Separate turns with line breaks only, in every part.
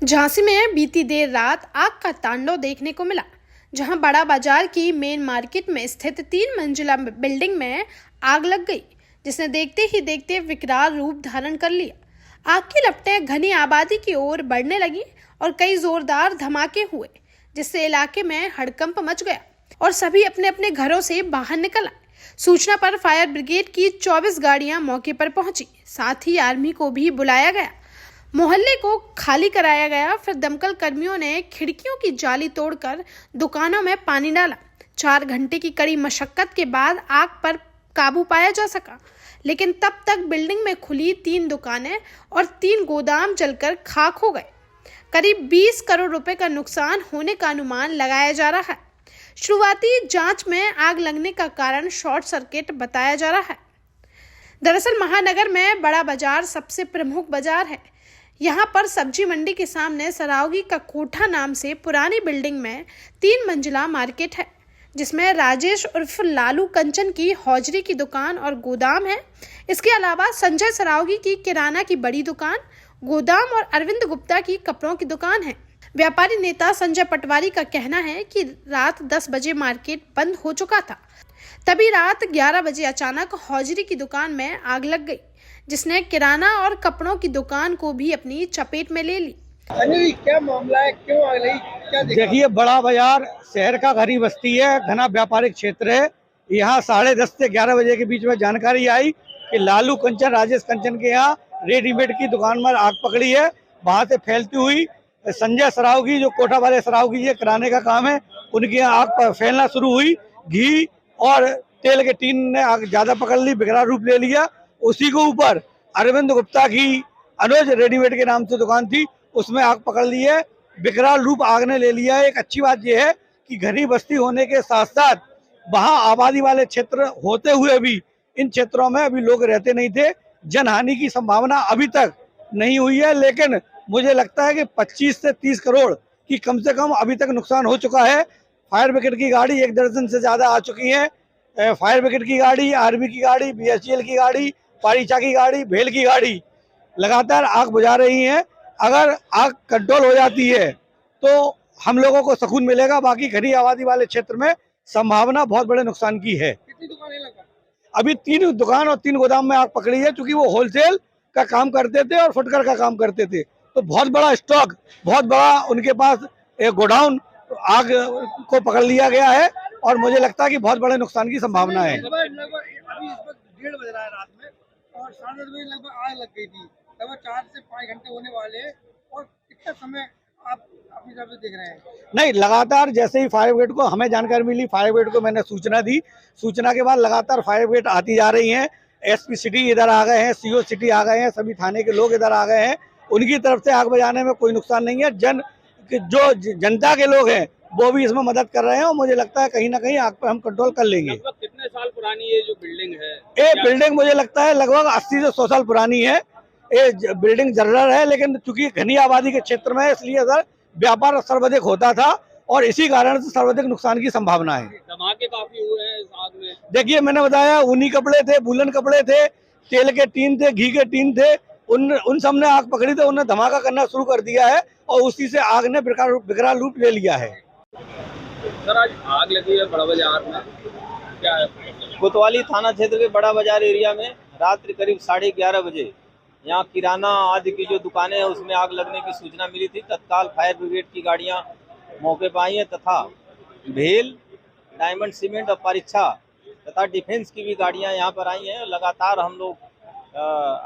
झांसी में बीती देर रात आग का तांडव देखने को मिला, जहां बड़ा बाजार की मेन मार्केट में स्थित 3 मंजिला बिल्डिंग में आग लग गई, जिसने देखते ही देखते विकराल रूप धारण कर लिया। आग की लपटें घनी आबादी की ओर बढ़ने लगी और कई जोरदार धमाके हुए, जिससे इलाके में हड़कंप मच गया और सभी अपने अपने घरों से बाहर निकल आए। सूचना पर फायर ब्रिगेड की 24 गाड़ियां मौके पर पहुंची, साथ ही आर्मी को भी बुलाया गया। मोहल्ले को खाली कराया गया। फिर दमकल कर्मियों ने खिड़कियों की जाली तोड़कर दुकानों में पानी डाला। 4 घंटे की कड़ी मशक्कत के बाद आग पर काबू पाया जा सका, लेकिन तब तक बिल्डिंग में खुली 3 दुकानें और 3 गोदाम जलकर खाक हो गए। करीब 20 करोड़ रुपए का नुकसान होने का अनुमान लगाया जा रहा है। शुरुआती जांच में आग लगने का कारण शॉर्ट सर्किट बताया जा रहा है। दरअसल महानगर में बड़ा बाजार सबसे प्रमुख बाजार है। यहाँ पर सब्जी मंडी के सामने सरावगी का कोठा नाम से पुरानी बिल्डिंग में 3 मंजिला मार्केट है, जिसमें राजेश उर्फ लालू कंचन की हौजरी की दुकान और गोदाम है। इसके अलावा संजय सरावगी की किराना की बड़ी दुकान, गोदाम और अरविंद गुप्ता की कपड़ों की दुकान है। व्यापारी नेता संजय पटवारी का कहना है कि रात 10 बजे मार्केट बंद हो चुका था, तभी रात 11 बजे अचानक हौजरी की दुकान में आग लग गई, जिसने किराना और कपड़ों की दुकान को भी अपनी चपेट में ले ली।
अनिल, क्या मामला है, क्यों आग लगी, क्या
देखिए, बड़ा बाजार शहर का घनी बस्ती है, घना व्यापारिक क्षेत्र है। यहाँ 10:30 से 11 बजे के बीच में जानकारी आई कि लालू कंचन, राजेश कंचन के यहाँ रेडीमेड की दुकान में आग पकड़ी है। वहां से फैलती हुई संजय सरावगी, जो कोठा वाले सरावगी जी किराने का काम है, उनके यहाँ आग फैलना शुरू हुई। घी और तेल के टीन ने आग ज्यादा पकड़ ली, बिगड़ा रूप ले लिया। उसी के ऊपर अरविंद गुप्ता की अनुज रेडीमेड के नाम से दुकान थी, उसमें आग पकड़ ली है, विकराल रूप आग ने ले लिया है। एक अच्छी बात यह है कि घनी बस्ती होने के साथ साथ वहां आबादी वाले क्षेत्र होते हुए भी इन क्षेत्रों में अभी लोग रहते नहीं थे। जनहानि की संभावना अभी तक नहीं हुई है, लेकिन मुझे लगता है कि 25 से 30 करोड़ की कम से कम अभी तक नुकसान हो चुका है। फायर ब्रिगेड की गाड़ी 1 दर्जन से ज्यादा आ चुकी है। फायर ब्रिगेड की गाड़ी, आर्मी की गाड़ी, BHEL की गाड़ी, पारीचा की गाड़ी, भेल की गाड़ी लगातार आग बुझा रही है। अगर आग कंट्रोल हो जाती है तो हम लोगों को सुकून मिलेगा। बाकी घनी आबादी वाले क्षेत्र में संभावना बहुत बड़े नुकसान की है।
कितनी दुकानें लगा?
अभी 3 दुकान और 3 गोदाम में आग पकड़ी है, क्योंकि वो होलसेल का काम करते थे और फुटकर का काम करते थे, तो बहुत बड़ा स्टॉक, बहुत बड़ा उनके पास एक गोडाउन आग को पकड़ लिया गया है और मुझे लगता है कि बहुत बड़े नुकसान की संभावना है।
लगभग अभी इस वक्त 1:30 बज रहा है रात में और 10:30 बजे लगभग आग लग गई थी। लगभग 4 से 5 घंटे होने वाले हैं और कितना समय आप अपनी तरफ से देख रहे हैं?
नहीं, लगातार जैसे ही फायर ब्रिगेड को हमें जानकारी मिली, फायर ब्रिगेड को मैंने सूचना दी। सूचना के बाद लगातार फायर ब्रिगेड आती जा रही है। SP सिटी इधर आ गए हैं, CO सिटी आ गए हैं, सभी थाने के लोग इधर आ गए हैं। उनकी तरफ से आग बुझाने में कोई नुकसान नहीं है। जो जनता के लोग हैं वो भी इसमें मदद कर रहे हैं और मुझे लगता है कहीं ना कहीं आग पर हम कंट्रोल कर लेंगे।
लगभग कितने साल पुरानी ये जो बिल्डिंग है?
ये बिल्डिंग मुझे लगता है लगभग 80 से 100 साल पुरानी है। ये बिल्डिंग जर्जर है, लेकिन चूंकि घनी आबादी के क्षेत्र में है, इसलिए इधर व्यापार सर्वाधिक होता था और इसी कारण से सर्वाधिक नुकसान की संभावना है।
धमाके काफी हुए हैं इस आग में।
देखिए, मैंने बताया ऊनी कपड़े थे, वूलन कपड़े थे, तेल के टीन थे, घी के टीन थे, उन सब ने आग पकड़ी तो उन्होंने धमाका करना शुरू कर दिया है और उसी से आग ने विकराल रूप ले लिया है।
सर, आज आग लगी है बड़ा बाजार में, क्या है?
कोतवाली थाना क्षेत्र के बड़ा बाजार एरिया में रात्रि करीब 11:30 बजे यहाँ किराना आदि की जो दुकानें हैं उसमें आग लगने की सूचना मिली थी। तत्काल फायर ब्रिगेड की गाड़ियाँ मौके पर आई हैं तथा भेल, डायमंड सीमेंट और परीक्षा तथा डिफेंस की भी गाड़ियाँ यहाँ पर आई हैं। लगातार हम लोग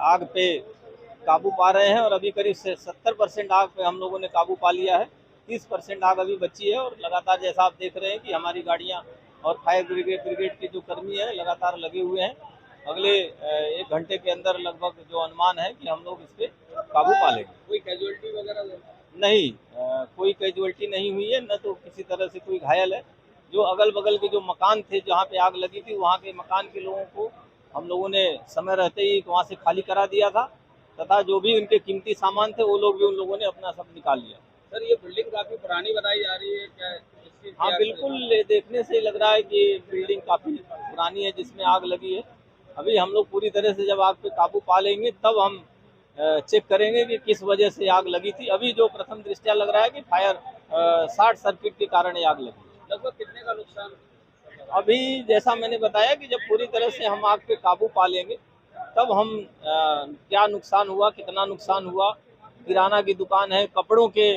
आग पे काबू पा रहे हैं और अभी करीब 70% आग पे हम लोगों ने काबू पा लिया है। 30% आग अभी बची है और लगातार जैसा आप देख रहे हैं कि हमारी गाड़ियाँ और फायर ब्रिगेड के जो कर्मी हैं लगातार लगे हुए हैं। अगले 1 घंटे के अंदर लगभग जो अनुमान है कि हम लोग इस पे काबू पा लेंगे।
कोई कैजुअल्टी वगैरह
नहीं, कोई कैजुअल्टी नहीं हुई है, न तो किसी तरह से कोई घायल है। जो अगल बगल के जो मकान थे जहाँ पे आग लगी थी, वहाँ के मकान के लोगों को हम लोगों ने समय रहते ही वहाँ से खाली करा दिया था तथा जो भी उनके कीमती सामान थे वो लोग भी उन लोगों ने अपना सब निकाल लिया।
सर, ये बिल्डिंग काफी पुरानी बताई जा रही है, क्या
हाँ, बिल्कुल देखने से लग रहा है कि बिल्डिंग काफी पुरानी है जिसमें आग लगी है। अभी हम लोग पूरी तरह से जब आग पे काबू पा लेंगे तब हम चेक करेंगे कि किस वजह से आग लगी थी। अभी जो प्रथम दृष्टया लग रहा है कि फायर शॉर्ट सर्किट के कारण ये आग लगी।
लगभग कितने का नुकसान?
अभी जैसा मैंने बताया कि जब पूरी तरह से हम आग पे काबू पा लेंगे तब हम क्या नुकसान हुआ, कितना नुकसान हुआ, किराना की दुकान है, कपड़ों के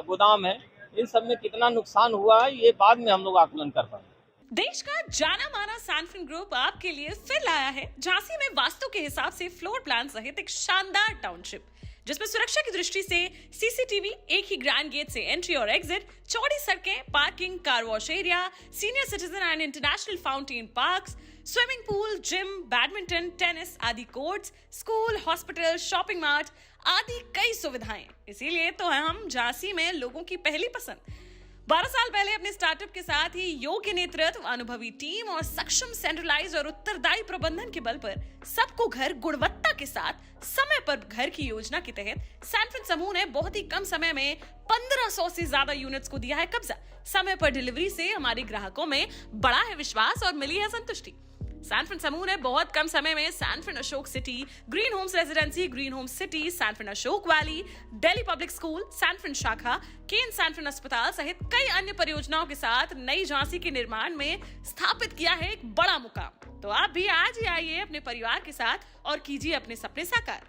गोदाम है, इन सब में कितना नुकसान हुआ है ये बाद में हम लोग आकलन कर पाएंगे।
देश का जाना माना सैनफिन ग्रुप आपके लिए फिर लाया है झांसी में वास्तु के हिसाब से फ्लोर प्लान सहित एक शानदार टाउनशिप, जिसमें सुरक्षा की दृष्टि से सीसीटीवी, एक ही ग्रैंड गेट से एंट्री और एग्जिट, चौड़ी सड़कें, parking, car wash area, senior citizen and international fountain parks, swimming pool, gym, badminton, tennis आदि courts, school, hospital, shopping mart आदि कई सुविधाएं। इसीलिए तो हम झांसी में लोगों की पहली पसंद। 12 साल पहले अपने स्टार्टअप के साथ ही योग्य नेतृत्व, अनुभवी टीम और सक्षम सेंट्रलाइज और उत्तरदायी प्रबंधन के बल पर सबको घर गुणवत्ता के साथ समय पर घर की योजना के तहत सैनफिन समूह ने बहुत ही कम समय में 1500 से ज्यादा यूनिट्स को दिया है कब्जा। समय पर डिलीवरी से हमारे ग्राहकों में बड़ा है विश्वास और मिली है संतुष्टि। सैनफिन समूह ने बहुत कम समय में Sanfin Ashok city, green homes residency, green homes city, Sanfin Ashok valley, Delhi public school, Sanfin शाखा, केन सैनफिन अस्पताल सहित कई अन्य परियोजनाओं के साथ नई झांसी के निर्माण में स्थापित किया है एक बड़ा मुकाम। तो आप भी आज ही आइए अपने परिवार के साथ और कीजिए अपने सपने साकार।